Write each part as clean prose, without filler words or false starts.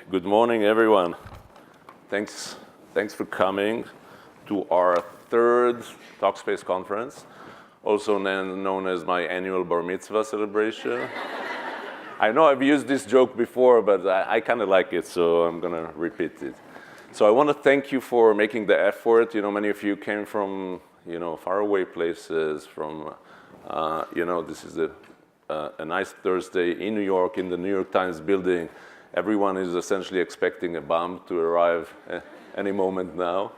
Good morning, everyone. Thanks for coming to our third TalkSpace conference, also known as my annual bar mitzvah celebration. I know I've used this joke before, but I kind of like it, so I'm going to repeat it. So I want to thank you for making the effort. Many of you came from, faraway places, from, this is a nice Thursday in New York, in the New York Times building. Everyone is essentially expecting a bomb to arrive any moment now.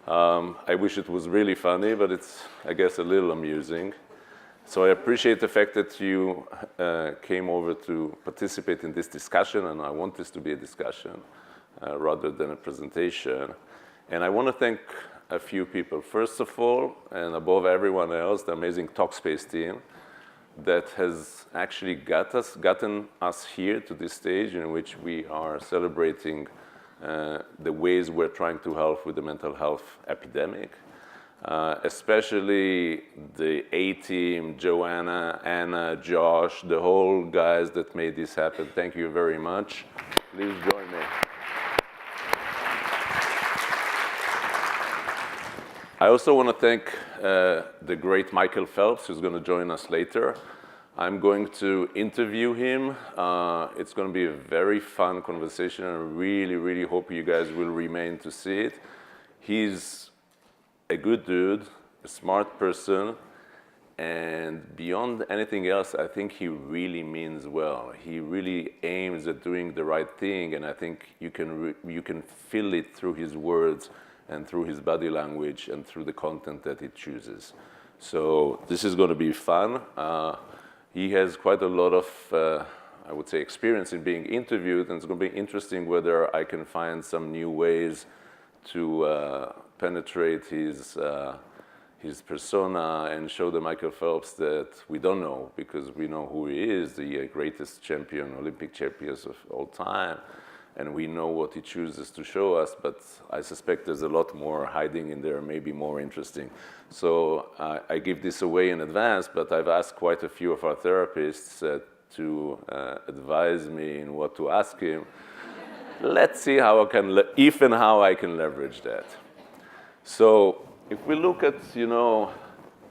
I wish it was really funny, but it's, I guess, a little amusing. So I appreciate the fact that you came over to participate in this discussion, and I want this to be a discussion rather than a presentation. And I want to thank a few people. First of all, and above everyone else, the amazing TalkSpace team that has actually gotten us here to this stage in which we are celebrating the ways we're trying to help with the mental health epidemic. Especially the A-team, Joanna, Anna, Josh, the whole guys that made this happen. Thank you very much. Please join me. I also want to thank the great Michael Phelps, who's going to join us later. I'm going to interview him. It's going to be a very fun conversation. I really, really hope you guys will remain to see it. He's a good dude, a smart person, and beyond anything else, I think he really means well. He really aims at doing the right thing, and I think you can feel it through his words and through his body language and through the content that he chooses. So this is going to be fun. He has quite a lot of, I would say, experience in being interviewed, and it's going to be interesting whether I can find some new ways to penetrate his persona and show the Michael Phelps that we don't know, because we know who he is, the greatest champion, Olympic champion of all time. And we know what he chooses to show us, but I suspect there's a lot more hiding in there, maybe more interesting. So I give this away in advance, but I've asked quite a few of our therapists to advise me in what to ask him. Let's see how I can leverage that. So if we look at, the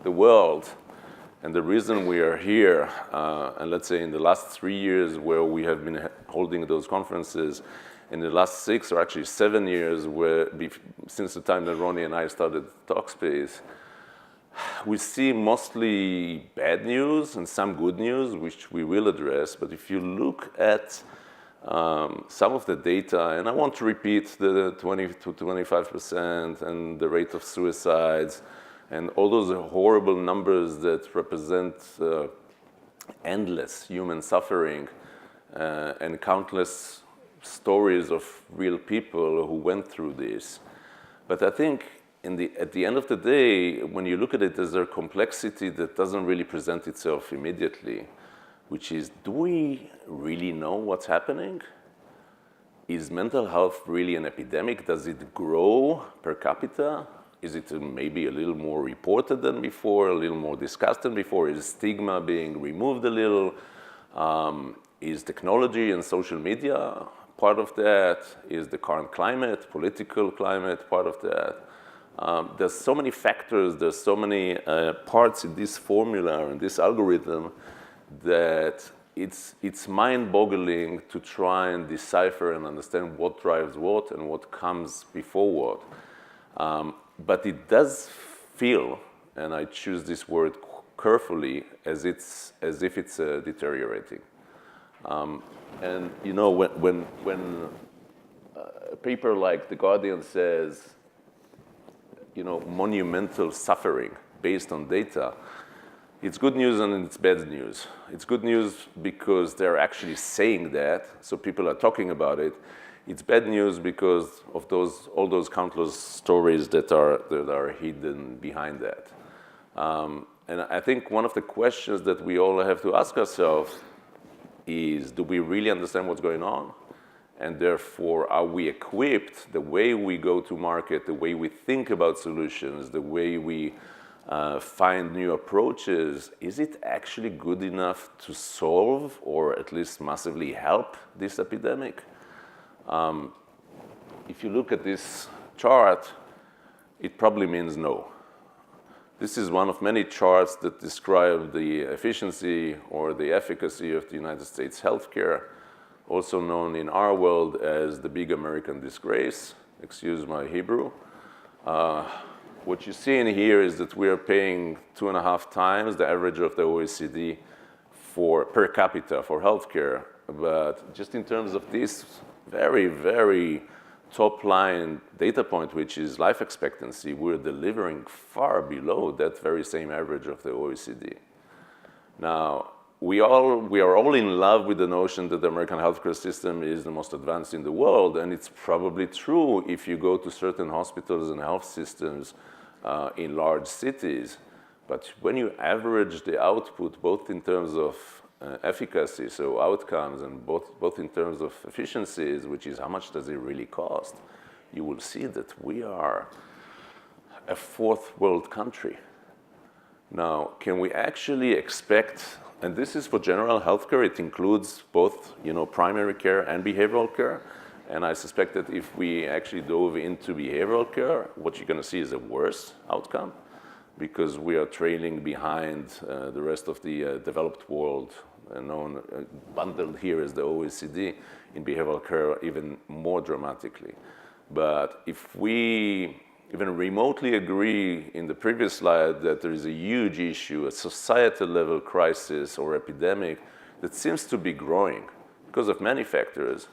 world, and the reason we are here, and let's say in the last 3 years where we have been holding those conferences, in the last 6 or actually 7 years, since the time that Ronnie and I started Talkspace, we see mostly bad news and some good news, which we will address. But if you look at some of the data, and I want to repeat the 20 to 25% and the rate of suicides, and all those horrible numbers that represent endless human suffering and countless stories of real people who went through this. But I think at the end of the day, when you look at it, there's a complexity that doesn't really present itself immediately, which is, do we really know what's happening? Is mental health really an epidemic? Does it grow per capita? Is it maybe a little more reported than before, a little more discussed than before? Is stigma being removed a little? Is technology and social media part of that? Is the current climate, political climate, part of that? There's so many factors, there's so many parts in this formula and this algorithm that it's mind-boggling to try and decipher and understand what drives what and what comes before what. But it does feel, and I choose this word carefully, as if it's deteriorating. And when a paper like The Guardian says, monumental suffering based on data, it's good news and it's bad news. It's good news because they're actually saying that, so people are talking about it. It's bad news because of all those countless stories that are hidden behind that. And I think one of the questions that we all have to ask ourselves is, do we really understand what's going on? And therefore, are we equipped, the way we go to market, the way we think about solutions, the way we find new approaches, is it actually good enough to solve or at least massively help this epidemic? If you look at this chart, it probably means no. This is one of many charts that describe the efficiency or the efficacy of the United States healthcare, also known in our world as the Big American Disgrace. Excuse my Hebrew. What you see in here is that we are paying 2.5 times the average of the OECD per capita for healthcare. But just in terms of this very, very top line data point, which is life expectancy, we're delivering far below that very same average of the OECD. Now, we are all in love with the notion that the American healthcare system is the most advanced in the world, and it's probably true if you go to certain hospitals and health systems in large cities. But when you average the output, both in terms of efficacy, so outcomes, and both in terms of efficiencies, which is how much does it really cost, you will see that we are a fourth world country. Now, can we actually expect, and this is for general healthcare, it includes both primary care and behavioral care, and I suspect that if we actually dove into behavioral care, what you're going to see is a worse outcome, because we are trailing behind the rest of the developed world, bundled here as the OECD, in behavioral care even more dramatically. But if we even remotely agree in the previous slide that there is a huge issue, a societal level crisis or epidemic that seems to be growing because of many factors,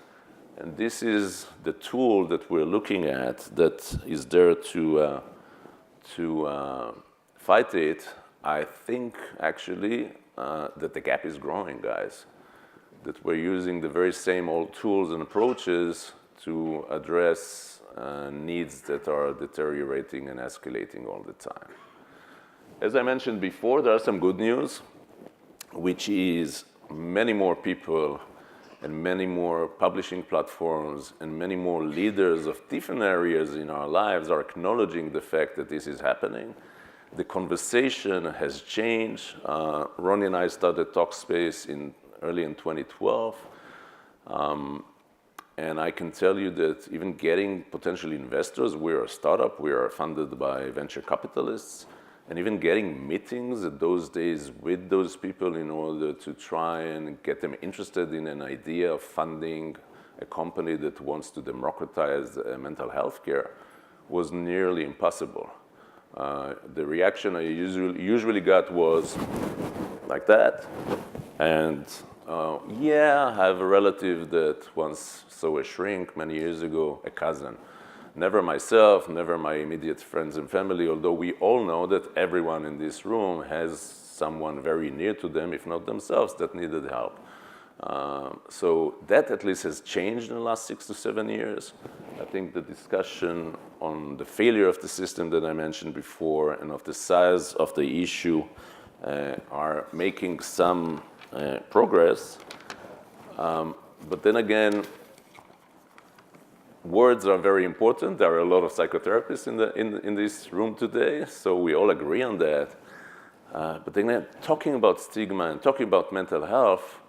and this is the tool that we're looking at that is there to fight it, I think actually that the gap is growing, guys. That we're using the very same old tools and approaches to address needs that are deteriorating and escalating all the time. As I mentioned before, there are some good news, which is many more people and many more publishing platforms and many more leaders of different areas in our lives are acknowledging the fact that this is happening. The conversation has changed. Ronnie and I started TalkSpace early in 2012. And I can tell you that even getting potential investors, we're a startup, we are funded by venture capitalists, and even getting meetings at those days with those people in order to try and get them interested in an idea of funding a company that wants to democratize mental health care was nearly impossible. The reaction I usually got was like that, and yeah, I have a relative that once saw a shrink many years ago, a cousin. Never myself, never my immediate friends and family, although we all know that everyone in this room has someone very near to them, if not themselves, that needed help. So that at least has changed in the last 6 to 7 years. I think the discussion on the failure of the system that I mentioned before and of the size of the issue are making some progress. But then again, words are very important. There are a lot of psychotherapists in this room today, so we all agree on that. But then talking about stigma and talking about mental health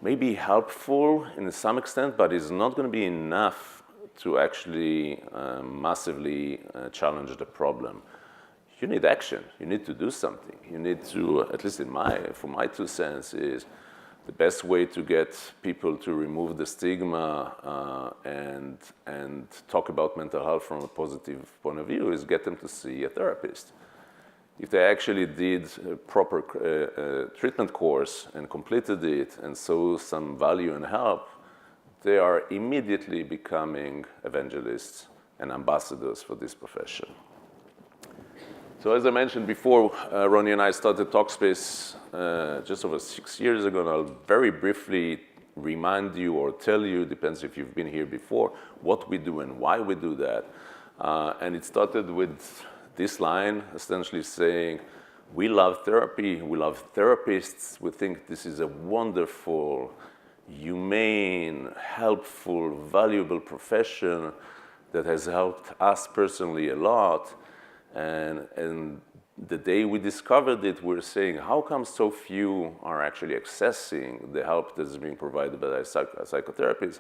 may be helpful in some extent, but it's not going to be enough to actually massively challenge the problem. You need action. You need to do something. You need to, at least for my 2 cents, is the best way to get people to remove the stigma and talk about mental health from a positive point of view is get them to see a therapist. If they actually did a proper treatment course and completed it and saw some value and help, they are immediately becoming evangelists and ambassadors for this profession. So as I mentioned before, Ronnie and I started TalkSpace just over 6 years ago, and I'll very briefly remind you or tell you, depends if you've been here before, what we do and why we do that. And it started with this line, essentially saying, we love therapy, we love therapists, we think this is a wonderful, humane, helpful, valuable profession that has helped us personally a lot. And the day we discovered it, we're saying, how come so few are actually accessing the help that is being provided by psychotherapists?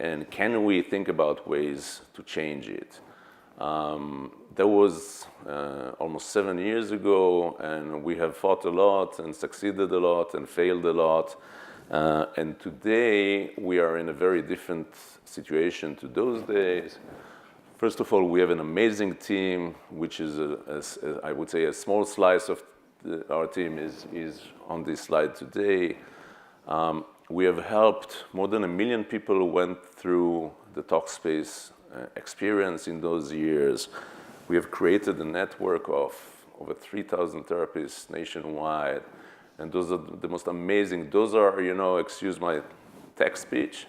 and can we think about ways to change it? That was almost 7 years ago, and we have fought a lot and succeeded a lot and failed a lot. And today we are in a very different situation to those days. First of all, we have an amazing team, which is, I would say, a small slice of our team is on this slide today. We have helped more than 1 million people who went through the TalkSpace experience in those years. We have created a network of over 3,000 therapists nationwide. And those are the most amazing. Those are, excuse my tech speech,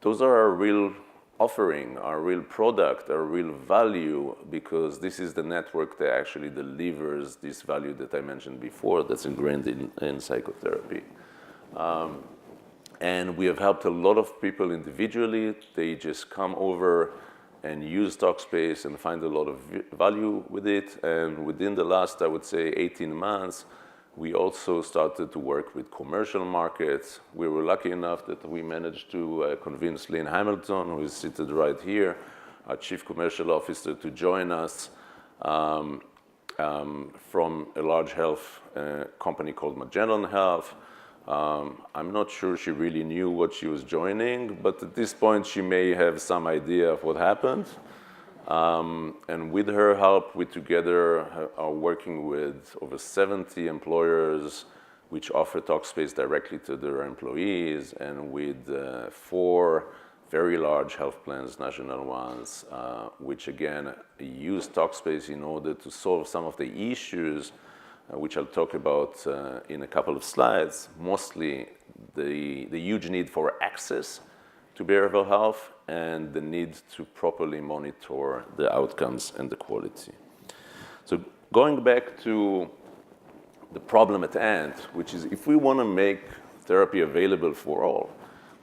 those are our real offering, our real product, our real value, because this is the network that actually delivers this value that I mentioned before that's ingrained in psychotherapy. And we have helped a lot of people individually. They just come over and use TalkSpace and find a lot of value with it. And within the last, I would say, 18 months, we also started to work with commercial markets. We were lucky enough that we managed to convince Lynn Hamilton, who is seated right here, our Chief Commercial Officer, to join us from a large health company called Magellan Health. I'm not sure she really knew what she was joining, but at this point she may have some idea of what happened. And with her help, we together are working with over 70 employers which offer TalkSpace directly to their employees, and with 4 very large health plans, national ones, which again use TalkSpace in order to solve some of the issues which I'll talk about in a couple of slides, mostly the huge need for access to behavioral health and the need to properly monitor the outcomes and the quality. So going back to the problem at hand, which is if we want to make therapy available for all,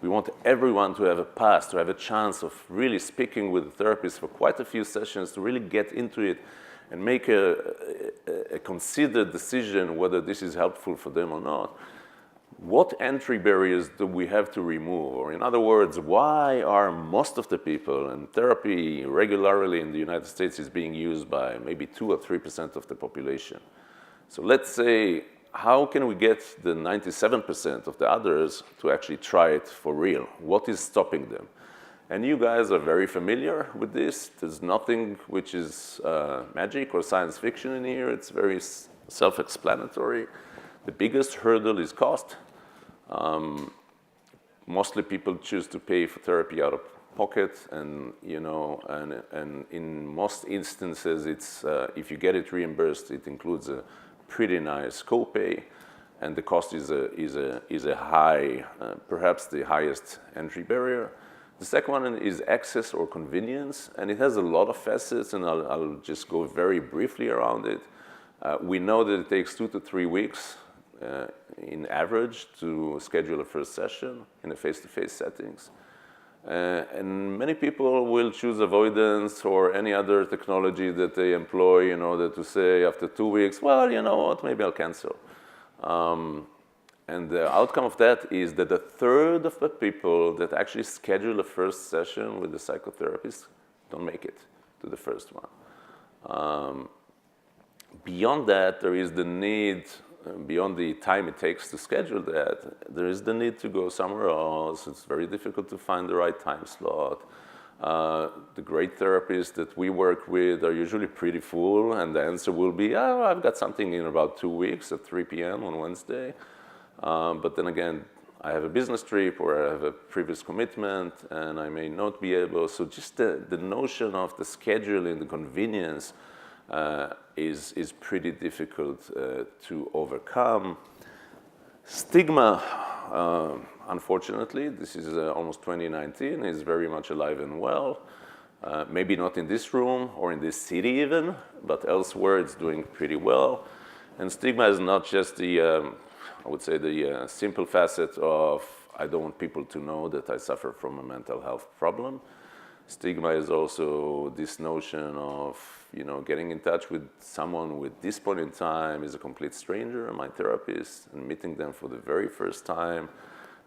we want everyone to have a pass, to have a chance of really speaking with a therapist for quite a few sessions, to really get into it and make a considered decision whether this is helpful for them or not. What entry barriers do we have to remove? Or in other words, why are most of the people, and therapy regularly in the United States is being used by maybe 2 or 3% of the population. So let's say, how can we get the 97% of the others to actually try it for real? What is stopping them? And you guys are very familiar with this. There's nothing which is magic or science fiction in here. It's very self-explanatory. The biggest hurdle is cost. Mostly people choose to pay for therapy out of pocket, and in most instances, it's if you get it reimbursed, it includes a pretty nice copay, and the cost is a high, perhaps the highest entry barrier. The second one is access or convenience, and it has a lot of facets, and I'll just go very briefly around it. We know that it takes 2 to 3 weeks in average to schedule a first session in a face-to-face settings. And many people will choose avoidance or any other technology that they employ in order to say after 2 weeks, well, you know what, maybe I'll cancel. And the outcome of that is that 1/3 of the people that actually schedule a first session with the psychotherapist don't make it to the first one. Beyond that, there is the need, beyond the time it takes to schedule that, there is the need to go somewhere else. It's very difficult to find the right time slot. The great therapists that we work with are usually pretty full, and the answer will be, oh, I've got something in about 2 weeks at 3 p.m. on Wednesday. But then again, I have a business trip or I have a previous commitment and I may not be able. So just the notion of the scheduling, the convenience is pretty difficult to overcome. Stigma, unfortunately, this is almost 2019, is very much alive and well. Maybe not in this room or in this city even, but elsewhere it's doing pretty well. And stigma is not just the I would say the simple facet of I don't want people to know that I suffer from a mental health problem. Stigma is also this notion of getting in touch with someone who at this point in time is a complete stranger, my therapist, and meeting them for the very first time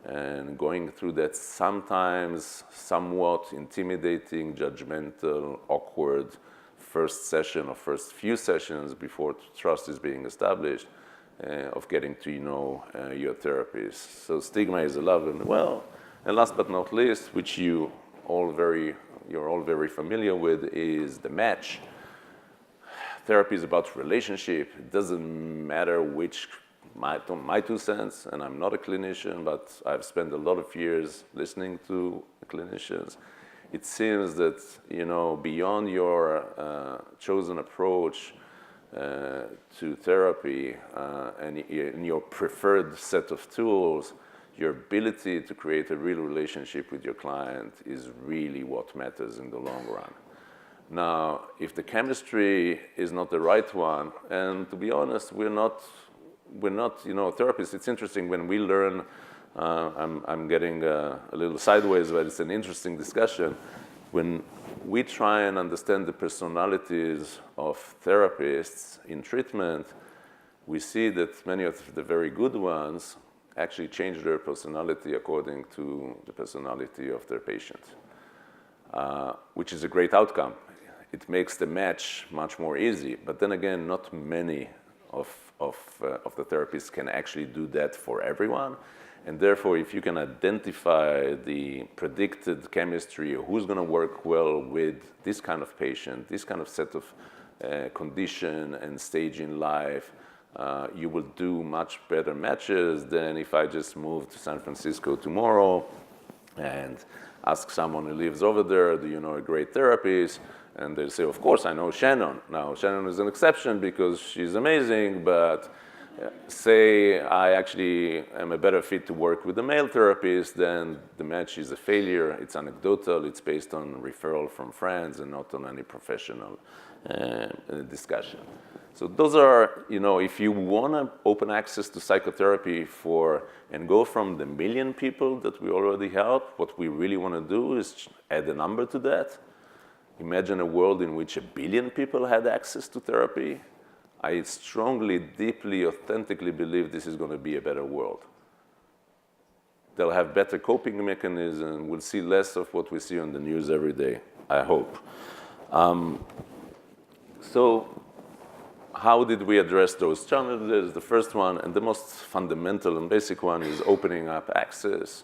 and going through that sometimes somewhat intimidating, judgmental, awkward first session or first few sessions before trust is being established, of getting to know your therapist. So stigma is alive and well. And last but not least, which you're all very familiar with, is the match. Therapy is about relationship. It doesn't matter which, my 2 cents, and I'm not a clinician, but I've spent a lot of years listening to clinicians. It seems that, beyond your chosen approach to therapy and in your preferred set of tools, your ability to create a real relationship with your client is really what matters in the long run. Now, if the chemistry is not the right one, and to be honest, we're not therapists. It's interesting when we learn. I'm getting a little sideways, but it's an interesting discussion. When we try and understand the personalities of therapists in treatment, we see that many of the very good ones actually change their personality according to the personality of their patient, which is a great outcome. It makes the match much more easy. But then again, not many of the therapists can actually do that for everyone. And therefore, if you can identify the predicted chemistry, or who's going to work well with this kind of patient, this kind of set of condition and stage in life, you will do much better matches than if I just move to San Francisco tomorrow and ask someone who lives over there, do you know a great therapist? And they'll say, of course, I know Shannon. Now, Shannon is an exception because she's amazing, but say I actually am a better fit to work with a male therapist, then the match is a failure. It's anecdotal. It's based on referral from friends and not on any professional discussion. So those are, if you want to open access to psychotherapy and go from the 1 million people that we already help, what we really want to do is add a number to that. Imagine a world in which 1 billion people had access to therapy. I strongly, deeply, authentically believe this is going to be a better world. They'll have better coping mechanisms. We'll see less of what we see on the news every day, I hope. So how did we address those challenges? The first one, and the most fundamental and basic one, is opening up access.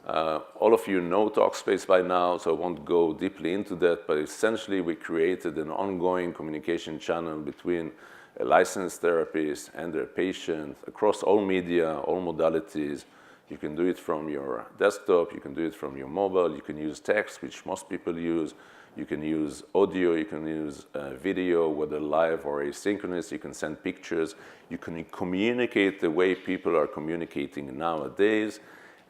All of you know TalkSpace by now, so I won't go deeply into that, but essentially we created an ongoing communication channel between a licensed therapist and their patient across all media, all modalities. You can do it from your desktop, you can do it from your mobile, you can use text, which most people use, you can use audio, you can use video, whether live or asynchronous, you can send pictures, you can communicate the way people are communicating nowadays,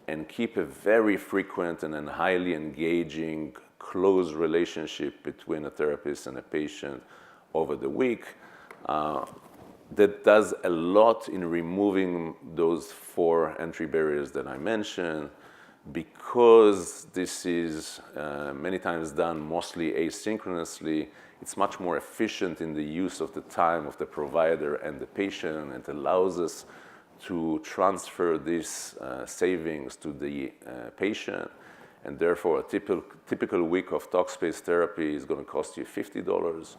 and keep a very frequent and a highly engaging, close relationship between a therapist and a patient over the week. That does a lot in removing those 4 entry barriers that I mentioned. Because this is many times done mostly asynchronously, it's much more efficient in the use of the time of the provider and the patient, and it allows us to transfer these savings to the patient, and therefore a typical week of TalkSpace therapy is going to cost you $50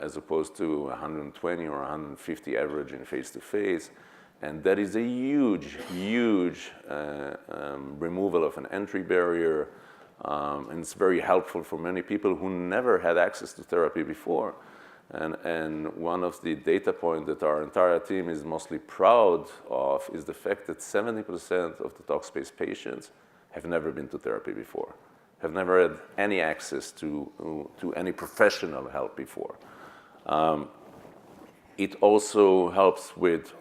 as opposed to $120 or $150 average in face-to-face, and that is a huge removal of an entry barrier, and it's very helpful for many people who never had access to therapy before. And one of the data points that our entire team is mostly proud of is the fact that 70% of the TalkSpace patients have never been to therapy before, have never had any access to any professional help before. It also helps with,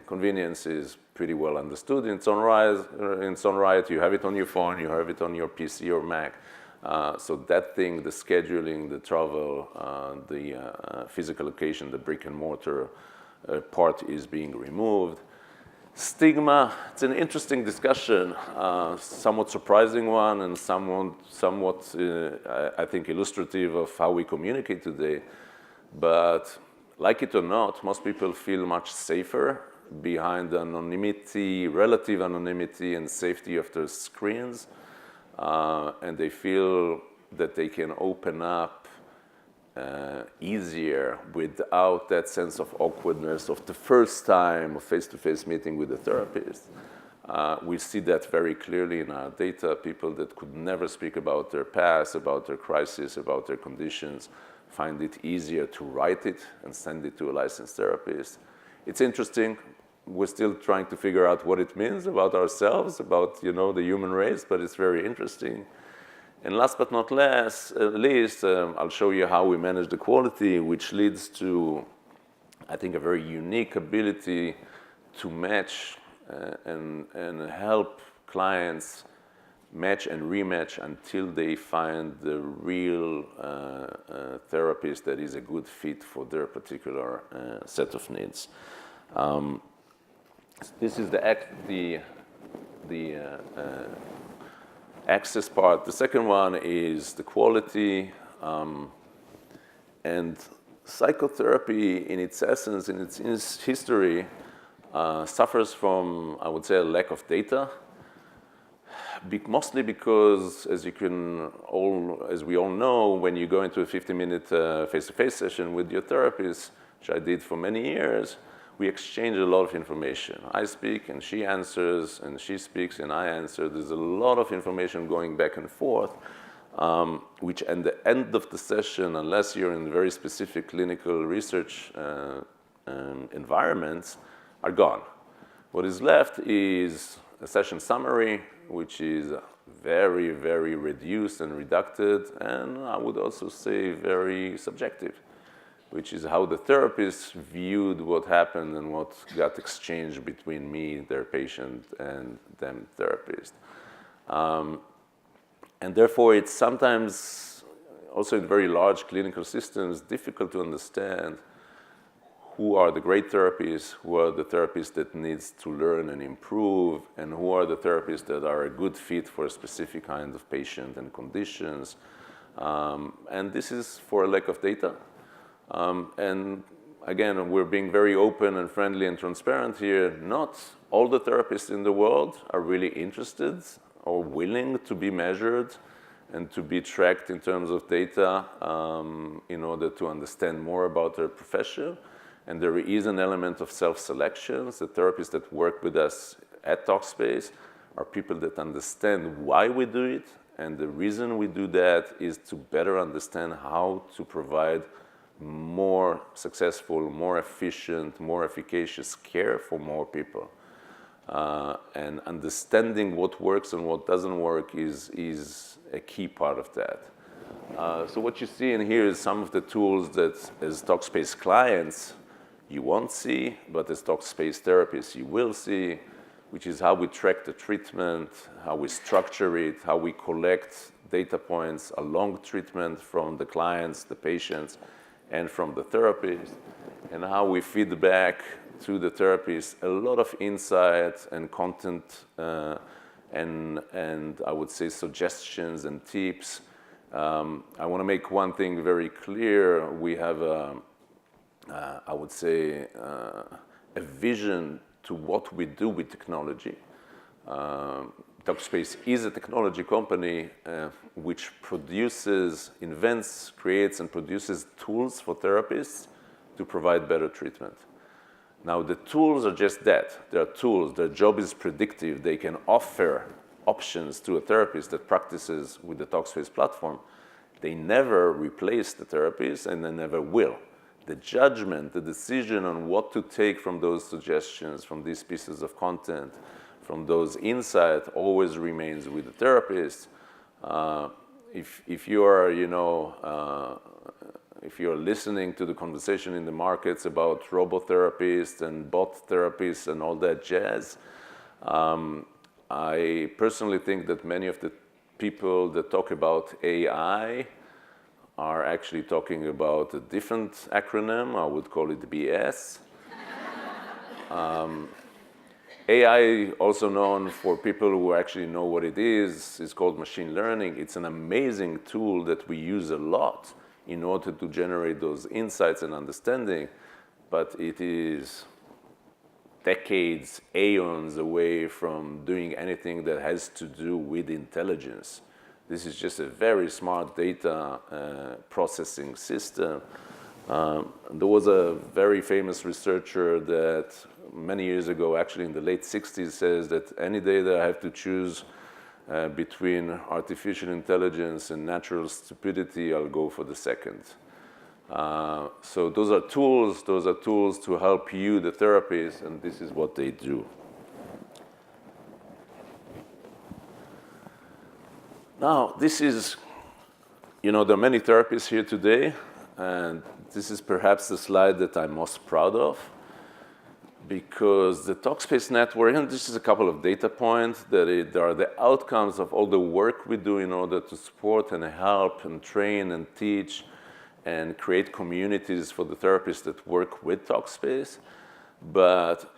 convenience is pretty well understood in its own right. You have it on your phone, you have it on your PC or Mac. So that thing, the scheduling, the travel, the physical location, the brick and mortar part is being removed. Stigma, it's an interesting discussion, somewhat surprising one, and somewhat I think, illustrative of how we communicate today. But like it or not, most people feel much safer behind the anonymity, relative anonymity and safety of their screens. And they feel that they can open up easier without that sense of awkwardness of the first time of face-to-face meeting with a therapist. We see that very clearly in our data. People that could never speak about their past, about their crisis, about their conditions, find it easier to write it and send it to a licensed therapist. It's interesting. We're still trying to figure out what it means about ourselves, about the human race, but it's very interesting. And last but not least, I'll show you how we manage the quality, which leads to, I think, a very unique ability to match and help clients match and rematch until they find the real therapist that is a good fit for their particular set of needs. This is the access part. The second one is the quality, and psychotherapy in its essence, in its history, suffers from, I would say, a lack of data. Mostly because, as we all know, when you go into a 50-minute face-to-face session with your therapist, which I did for many years, we exchange a lot of information. I speak and she answers, and she speaks and I answer. There's a lot of information going back and forth, which at the end of the session, unless you're in very specific clinical research environments, are gone. What is left is a session summary, which is very, very reduced and reducted, and I would also say very subjective, which is how the therapist viewed what happened and what got exchanged between me, their patient, and them therapist. And therefore, it's sometimes, also in very large clinical systems, difficult to understand who are the great therapists, who are the therapists that needs to learn and improve, and who are the therapists that are a good fit for a specific kind of patient and conditions. And this is for a lack of data. And again, we're being very open and friendly and transparent here. Not all the therapists in the world are really interested or willing to be measured and to be tracked in terms of data in order to understand more about their profession. And there is an element of self-selection. The therapists that work with us at TalkSpace are people that understand why we do it. And the reason we do that is to better understand how to provide more successful, more efficient, more efficacious care for more people. And understanding what works and what doesn't work is a key part of that. So what you see in here is some of the tools that as TalkSpace clients you won't see, but as TalkSpace therapists you will see, which is how we track the treatment, how we structure it, how we collect data points along treatment from the clients, the patients, and from the therapist, and how we feed back to the therapist a lot of insight and content and I would say suggestions and tips. I want to make one thing very clear. We have I would say a vision to what we do with technology. TalkSpace is a technology company which invents, creates, and produces tools for therapists to provide better treatment. Now, the tools are just that. They're tools. Their job is predictive. They can offer options to a therapist that practices with the TalkSpace platform. They never replace the therapist, and they never will. The judgment, the decision on what to take from those suggestions, from these pieces of content, from those insights always remains with the therapist. If you are, if you're listening to the conversation in the markets about robotherapists and bot therapists and all that jazz, I personally think that many of the people that talk about AI are actually talking about a different acronym. I would call it BS. AI, also known for people who actually know what it is called machine learning. It's an amazing tool that we use a lot in order to generate those insights and understanding, but it is decades, aeons away from doing anything that has to do with intelligence. This is just a very smart data processing system. There was a very famous researcher that many years ago, actually in the late 60s, says that any day that I have to choose between artificial intelligence and natural stupidity, I'll go for the second. So those are tools to help you, the therapist, and this is what they do. Now, this is, there are many therapists here today, and this is perhaps the slide that I'm most proud of, because the TalkSpace Network, and this is a couple of data points, that there are the outcomes of all the work we do in order to support and help and train and teach and create communities for the therapists that work with TalkSpace. But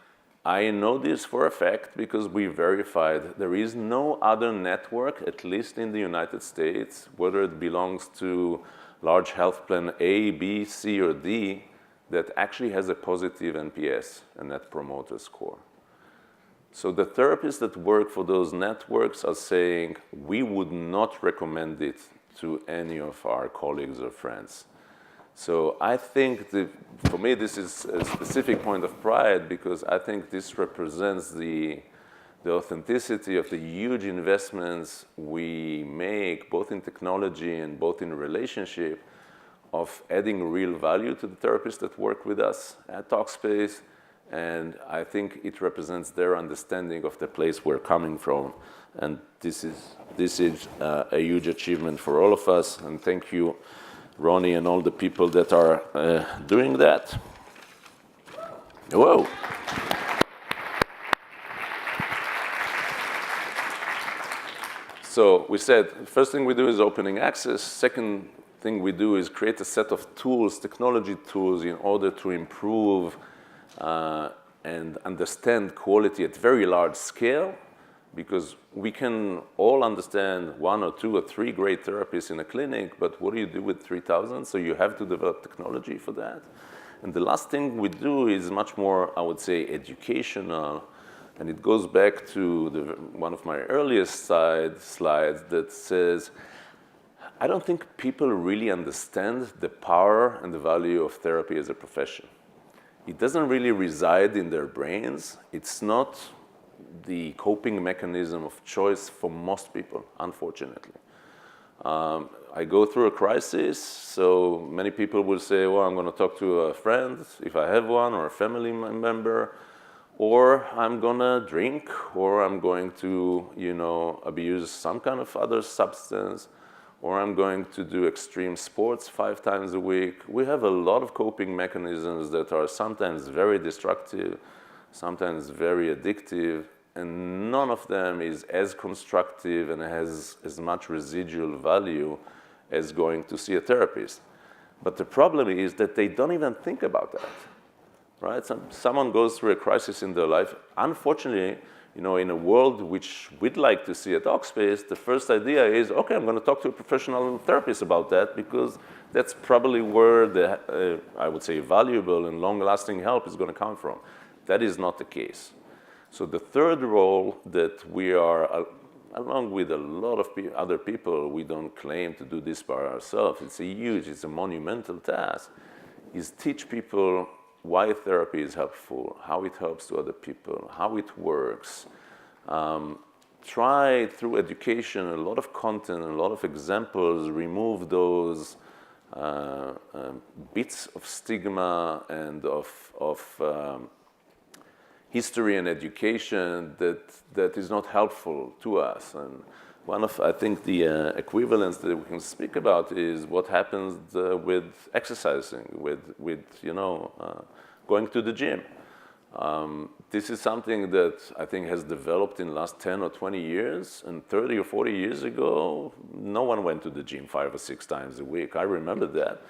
I know this for a fact because we verified there is no other network, at least in the United States, whether it belongs to large health plan A, B, C, or D, that actually has a positive NPS, a Net Promoter Score. So the therapists that work for those networks are saying, we would not recommend it to any of our colleagues or friends. So I think, for me, this is a specific point of pride because I think this represents the authenticity of the huge investments we make, both in technology and both in relationship, of adding real value to the therapists that work with us at TalkSpace. And I think it represents their understanding of the place we're coming from. And this is a huge achievement for all of us. And thank you, Ronnie, and all the people that are doing that. Whoa. So we said, the first thing we do is opening access. Second thing we do is create a set of tools, technology tools, in order to improve and understand quality at very large scale, because we can all understand 1 or 2 or 3 great therapists in a clinic, but what do you do with 3,000? So you have to develop technology for that. And the last thing we do is much more, I would say, educational, and it goes back to one of my earliest slides that says, I don't think people really understand the power and the value of therapy as a profession. It doesn't really reside in their brains. It's not the coping mechanism of choice for most people, unfortunately. I go through a crisis, so many people will say, well, I'm going to talk to a friend, if I have one, or a family member, or I'm going to drink, or I'm going to, abuse some kind of other substance, or I'm going to do extreme sports 5 times a week. We have a lot of coping mechanisms that are sometimes very destructive, sometimes very addictive, and none of them is as constructive and has as much residual value as going to see a therapist. But the problem is that they don't even think about that, right? Someone goes through a crisis in their life. Unfortunately, in a world which we'd like to see at TalkSpace, the first idea is, okay, I'm going to talk to a professional therapist about that because that's probably where the, I would say, valuable and long-lasting help is going to come from. That is not the case. So the third role that we are, along with a lot of other people, we don't claim to do this by ourselves. It's a monumental task, is teach people why therapy is helpful, how it helps to other people, how it works. Try through education, a lot of content, a lot of examples, remove those bits of stigma and of history and education that is not helpful to us. And one of, I think, the equivalents that we can speak about is what happens with exercising, with going to the gym. This is something that I think has developed in the last 10 or 20 years, and 30 or 40 years ago, no one went to the gym 5 or 6 times a week. I remember that.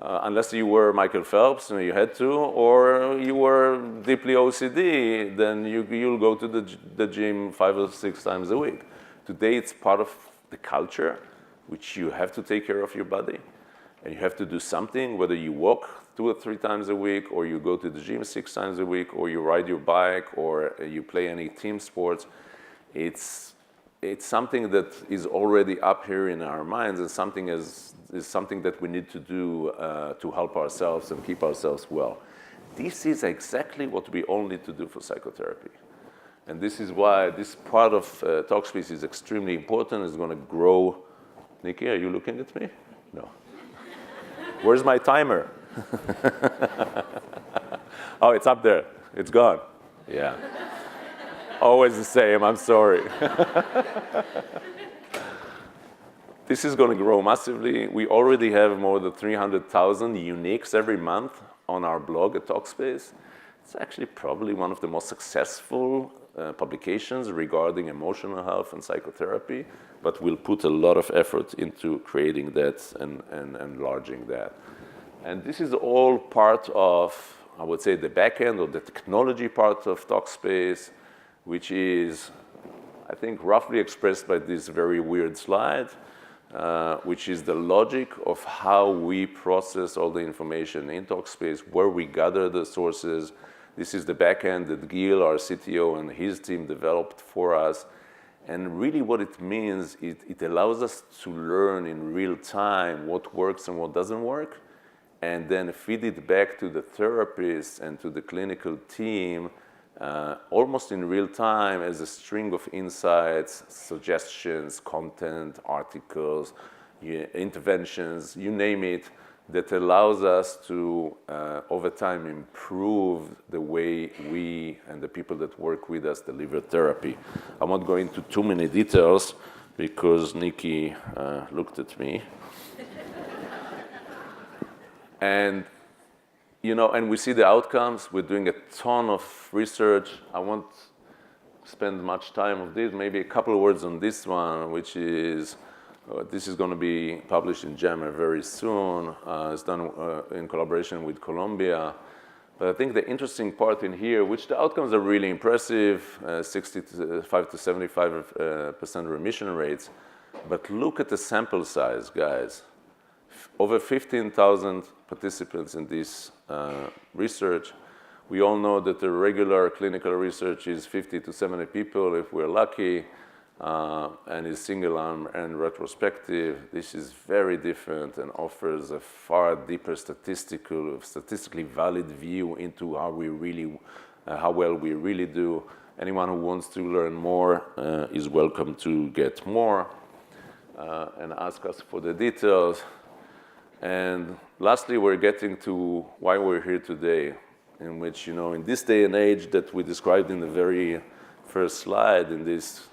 Unless you were Michael Phelps and you had to, or you were deeply OCD, then you'll go to the gym 5 or 6 times a week. Today, it's part of the culture, which you have to take care of your body, and you have to do something, whether you walk 2 or 3 times a week, or you go to the gym 6 times a week, or you ride your bike, or you play any team sports. It's something that is already up here in our minds, and something is something that we need to do to help ourselves and keep ourselves well. This is exactly what we all need to do for psychotherapy. And this is why this part of TalkSpace is extremely important. It's going to grow. Nikki, are you looking at me? No. Where's my timer? Oh, it's up there. It's gone. Yeah. Always the same. I'm sorry. This is going to grow massively. We already have more than 300,000 uniques every month on our blog at TalkSpace. It's actually probably one of the most successful publications regarding emotional health and psychotherapy, but we'll put a lot of effort into creating that and enlarging that. And this is all part of, I would say, the backend or the technology part of TalkSpace, which is, I think, roughly expressed by this very weird slide, which is the logic of how we process all the information in TalkSpace, where we gather the sources. This is the backend that Gil, our CTO, and his team developed for us. And really what it means, it allows us to learn in real time what works and what doesn't work, and then feed it back to the therapists and to the clinical team almost in real time as a string of insights, suggestions, content, articles, interventions, you name it, that allows us to, over time, improve the way we and the people that work with us deliver therapy. I won't go into too many details because Nikki looked at me. And we see the outcomes. We're doing a ton of research. I won't spend much time on this. Maybe a couple of words on this one, which is, this is going to be published in JAMA very soon. It's done in collaboration with Columbia. But I think the interesting part in here, which the outcomes are really impressive, 65 to 75% remission rates. But look at the sample size, guys. Over 15,000 participants in this research. We all know that the regular clinical research is 50 to 70 people if we're lucky, and is single arm and retrospective. This is very different and offers a far deeper statistically valid view into how well we really do. Anyone who wants to learn more is welcome to get more and ask us for the details. And lastly, we're getting to why we're here today, in which, in this day and age that we described in the very first slide, in this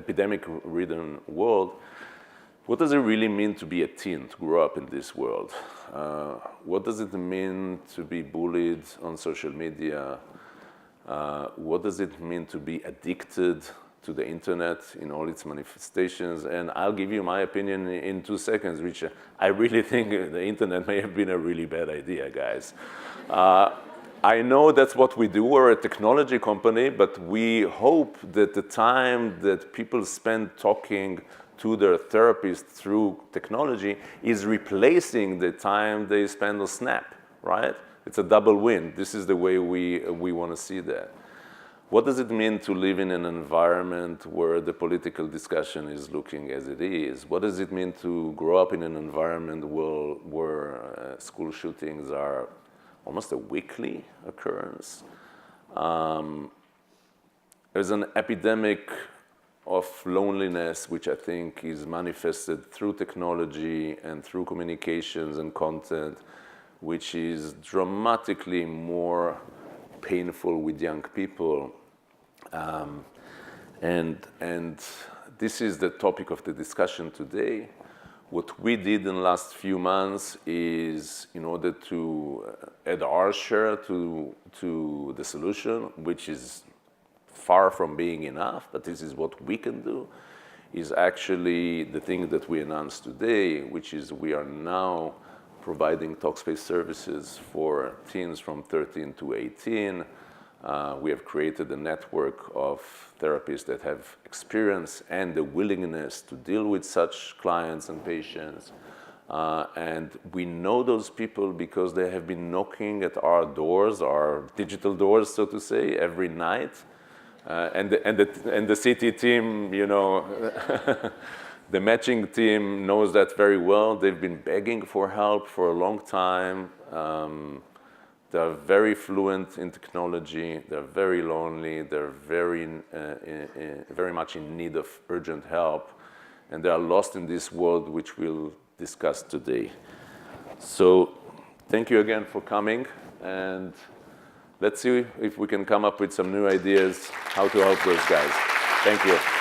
epidemic-ridden world, what does it really mean to be a teen, to grow up in this world? What does it mean to be bullied on social media? What does it mean to be addicted to the internet in all its manifestations? And I'll give you my opinion in 2 seconds, which I really think the internet may have been a really bad idea, guys. I know that's what we do. We're a technology company, but we hope that the time that people spend talking to their therapist through technology is replacing the time they spend on Snap, right? It's a double win. This is the way we want to see that. What does it mean to live in an environment where the political discussion is looking as it is? What does it mean to grow up in an environment where school shootings are almost a weekly occurrence? There's an epidemic of loneliness, which I think is manifested through technology and through communications and content, which is dramatically more painful with young people. And this is the topic of the discussion today. What we did in the last few months is, in order to add our share to the solution, which is far from being enough, but this is what we can do, is actually the thing that we announced today, which is we are now providing TalkSpace services for teens from 13 to 18. We have created a network of therapists that have experience and the willingness to deal with such clients and patients. And we know those people because they have been knocking at our doors, our digital doors, so to say, every night. And the CT team, you know, the matching team knows that very well. They've been begging for help for a long time. They're very fluent in technology. They're very lonely. They're very much in need of urgent help. And they are lost in this world, which we'll discuss today. So thank you again for coming. And let's see if we can come up with some new ideas how to help those guys. Thank you.